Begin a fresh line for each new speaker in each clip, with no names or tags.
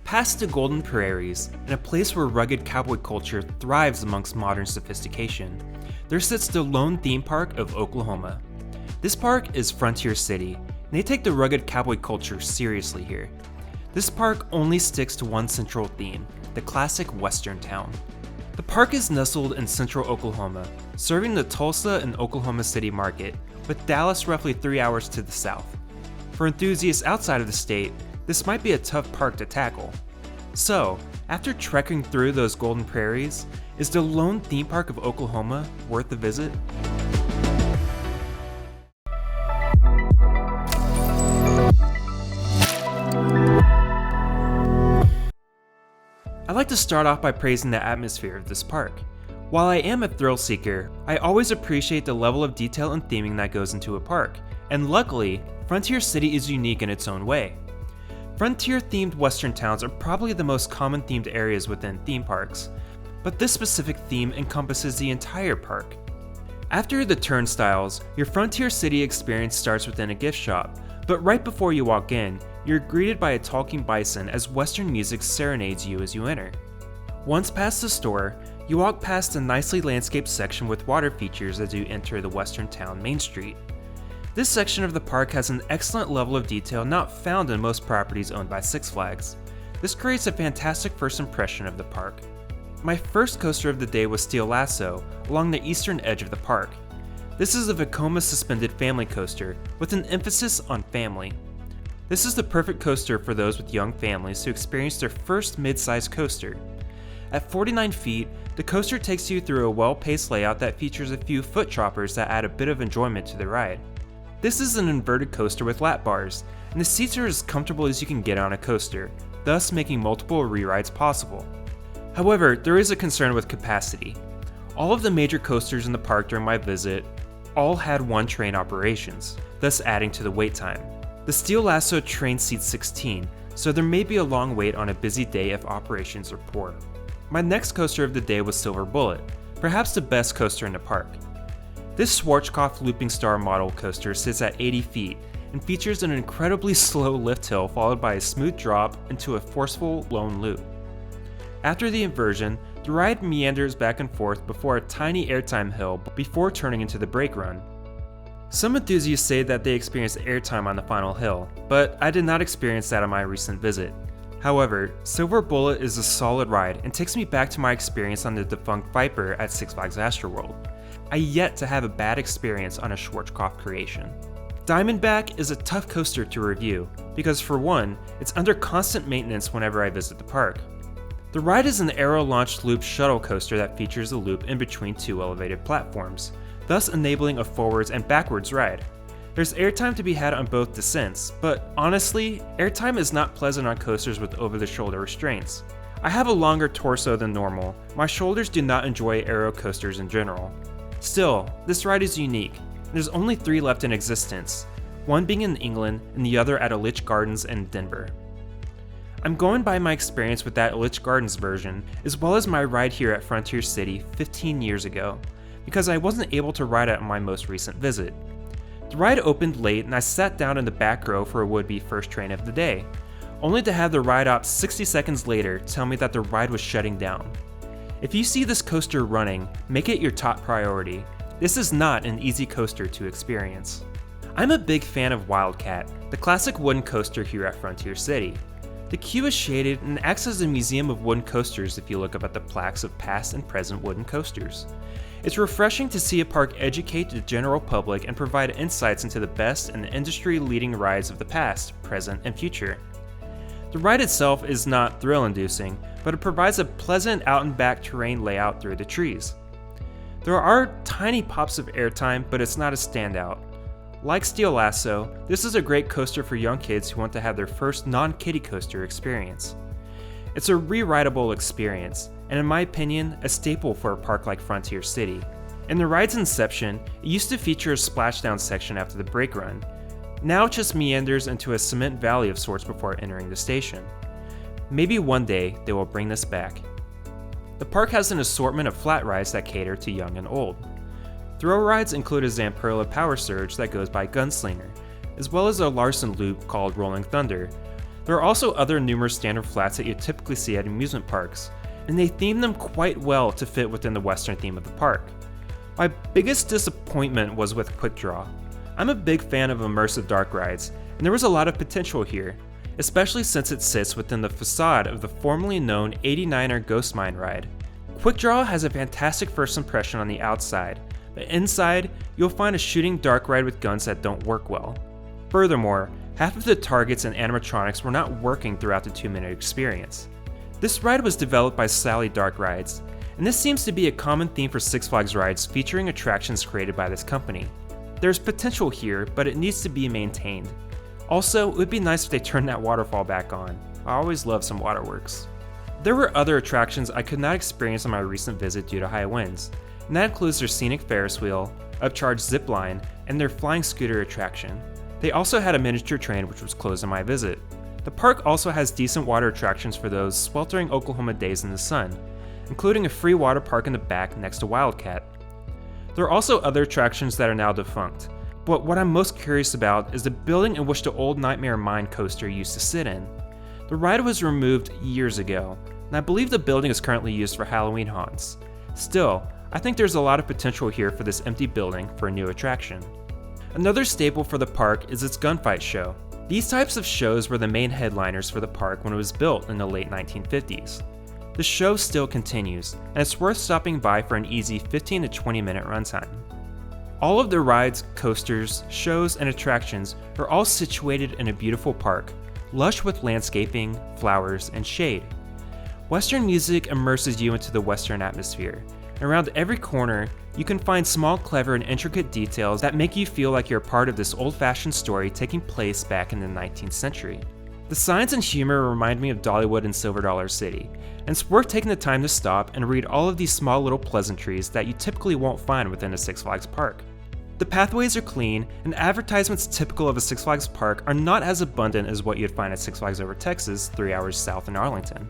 Past the golden prairies, in a place where rugged cowboy culture thrives amongst modern sophistication, there sits the lone theme park of Oklahoma. This park is Frontier City, and they take the rugged cowboy culture seriously here. This park only sticks to one central theme, the classic Western town. The park is nestled in central Oklahoma, serving the Tulsa and Oklahoma City market, with Dallas roughly 3 hours to the south. For enthusiasts outside of the state, this might be a tough park to tackle. So, after trekking through those golden prairies, is the lone theme park of Oklahoma worth a visit? I'd like to start off by praising the atmosphere of this park. While I am a thrill seeker, I always appreciate the level of detail and theming that goes into a park, and luckily, Frontier City is unique in its own way. Frontier-themed Western towns are probably the most common themed areas within theme parks, but this specific theme encompasses the entire park. After the turnstiles, your Frontier City experience starts within a gift shop, but right before you walk in, you're greeted by a talking bison as Western music serenades you as you enter. Once past the store, you walk past a nicely landscaped section with water features as you enter the Western town Main Street. This section of the park has an excellent level of detail not found in most properties owned by Six Flags. This creates a fantastic first impression of the park. My first coaster of the day was Steel Lasso, along the eastern edge of the park. This is a Vekoma suspended family coaster, with an emphasis on family. This is the perfect coaster for those with young families who experience their first mid-sized coaster. At 49 feet, the coaster takes you through a well-paced layout that features a few foot choppers that add a bit of enjoyment to the ride. This is an inverted coaster with lap bars, and the seats are as comfortable as you can get on a coaster, thus making multiple re-rides possible. However, there is a concern with capacity. All of the major coasters in the park during my visit all had one train operations, thus adding to the wait time. The Steel Lasso train seats 16, so there may be a long wait on a busy day if operations are poor. My next coaster of the day was Silver Bullet, perhaps the best coaster in the park. This Schwarzkopf Looping Star model coaster sits at 80 feet and features an incredibly slow lift hill followed by a smooth drop into a forceful lone loop. After the inversion, the ride meanders back and forth before a tiny airtime hill before turning into the brake run. Some enthusiasts say that they experienced airtime on the final hill, but I did not experience that on my recent visit. However, Silver Bullet is a solid ride and takes me back to my experience on the defunct Viper at Six Flags Astroworld. I yet to have a bad experience on a Schwarzkopf creation. Diamondback is a tough coaster to review, because for one, it's under constant maintenance whenever I visit the park. The ride is an aero-launched loop shuttle coaster that features a loop in between two elevated platforms, thus enabling a forwards and backwards ride. There's airtime to be had on both descents, but honestly, airtime is not pleasant on coasters with over-the-shoulder restraints. I have a longer torso than normal. My shoulders do not enjoy aero coasters in general. Still, this ride is unique. There's only 3 left in existence, one being in England and the other at Litch Gardens in Denver. I'm going by my experience with that Litch Gardens version, as well as my ride here at Frontier City 15 years ago, because I wasn't able to ride it on my most recent visit. The ride opened late and I sat down in the back row for a would-be first train of the day, only to have the ride op 60 seconds later tell me that the ride was shutting down. If you see this coaster running, make it your top priority. This is not an easy coaster to experience. I'm a big fan of Wildcat, the classic wooden coaster here at Frontier City. The queue is shaded and acts as a museum of wooden coasters if you look up at the plaques of past and present wooden coasters. It's refreshing to see a park educate the general public and provide insights into the best and industry-leading rides of the past, present, and future. The ride itself is not thrill-inducing, but it provides a pleasant out-and-back terrain layout through the trees. There are tiny pops of airtime, but it's not a standout. Like Steel Lasso, this is a great coaster for young kids who want to have their first non-kiddie coaster experience. It's a re-rideable experience, and in my opinion, a staple for a park like Frontier City. In the ride's inception, it used to feature a splashdown section after the brake run. Now it just meanders into a cement valley of sorts before entering the station. Maybe one day they will bring this back. The park has an assortment of flat rides that cater to young and old. Thrill rides include a Zamperla Power Surge that goes by Gunslinger, as well as a Larson loop called Rolling Thunder. There are also other numerous standard flats that you typically see at amusement parks, and they theme them quite well to fit within the Western theme of the park. My biggest disappointment was with Quick Draw. I'm a big fan of immersive dark rides, and there was a lot of potential here, especially since it sits within the facade of the formerly known 89er Ghost Mine ride. Quick Draw has a fantastic first impression on the outside, but inside, you'll find a shooting dark ride with guns that don't work well. Furthermore, half of the targets and animatronics were not working throughout the 2-minute experience. This ride was developed by Sally Dark Rides, and this seems to be a common theme for Six Flags rides featuring attractions created by this company. There's potential here, but it needs to be maintained. Also, it would be nice if they turned that waterfall back on. I always love some waterworks. There were other attractions I could not experience on my recent visit due to high winds, and that includes their scenic Ferris wheel, upcharged zip line, and their flying scooter attraction. They also had a miniature train which was closed on my visit. The park also has decent water attractions for those sweltering Oklahoma days in the sun, including a free water park in the back next to Wildcat. There are also other attractions that are now defunct, but what I'm most curious about is the building in which the old Nightmare Mine coaster used to sit in. The ride was removed years ago, and I believe the building is currently used for Halloween haunts. Still, I think there's a lot of potential here for this empty building for a new attraction. Another staple for the park is its gunfight show. These types of shows were the main headliners for the park when it was built in the late 1950s. The show still continues, and it's worth stopping by for an easy 15 to 20 minute runtime. All of the rides, coasters, shows, and attractions are all situated in a beautiful park, lush with landscaping, flowers, and shade. Western music immerses you into the Western atmosphere. Around every corner, you can find small, clever, and intricate details that make you feel like you're part of this old-fashioned story taking place back in the 19th century. The signs and humor remind me of Dollywood and Silver Dollar City, and it's worth taking the time to stop and read all of these small little pleasantries that you typically won't find within a Six Flags park. The pathways are clean, and advertisements typical of a Six Flags park are not as abundant as what you'd find at Six Flags Over Texas, 3 hours south in Arlington.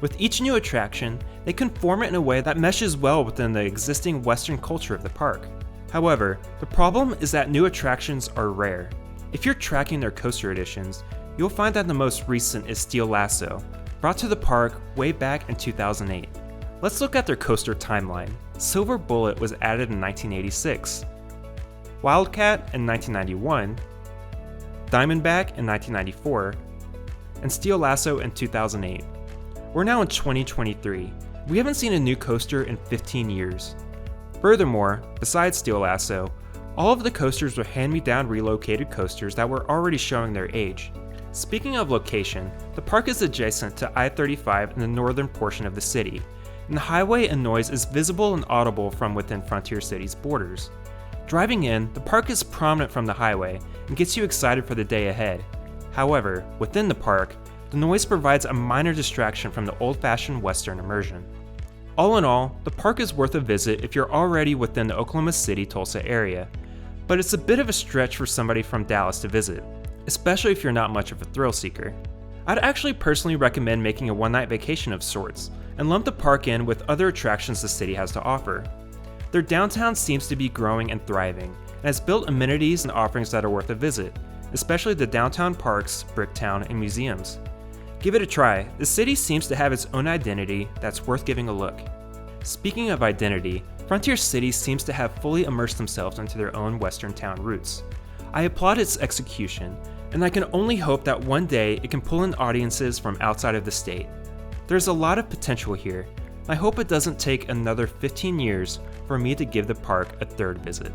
With each new attraction, they conform it in a way that meshes well within the existing Western culture of the park. However, the problem is that new attractions are rare. If you're tracking their coaster editions, you'll find that the most recent is Steel Lasso, brought to the park way back in 2008. Let's look at their coaster timeline. Silver Bullet was added in 1986, Wildcat in 1991, Diamondback in 1994, and Steel Lasso in 2008. We're now in 2023. We haven't seen a new coaster in 15 years. Furthermore, besides Steel Lasso, all of the coasters were hand-me-down relocated coasters that were already showing their age. Speaking of location, the park is adjacent to I-35 in the northern portion of the city, and the highway and noise is visible and audible from within Frontier City's borders. Driving in, the park is prominent from the highway and gets you excited for the day ahead. However, within the park, the noise provides a minor distraction from the old-fashioned Western immersion. All in all, the park is worth a visit if you're already within the Oklahoma City-Tulsa area, but it's a bit of a stretch for somebody from Dallas to visit, especially if you're not much of a thrill seeker. I'd actually personally recommend making a one-night vacation of sorts, and lump the park in with other attractions the city has to offer. Their downtown seems to be growing and thriving, and has built amenities and offerings that are worth a visit, especially the downtown parks, Bricktown, and museums. Give it a try. The city seems to have its own identity that's worth giving a look. Speaking of identity, Frontier City seems to have fully immersed themselves into their own Western town roots. I applaud its execution, and I can only hope that one day it can pull in audiences from outside of the state. There's a lot of potential here. I hope it doesn't take another 15 years for me to give the park a third visit.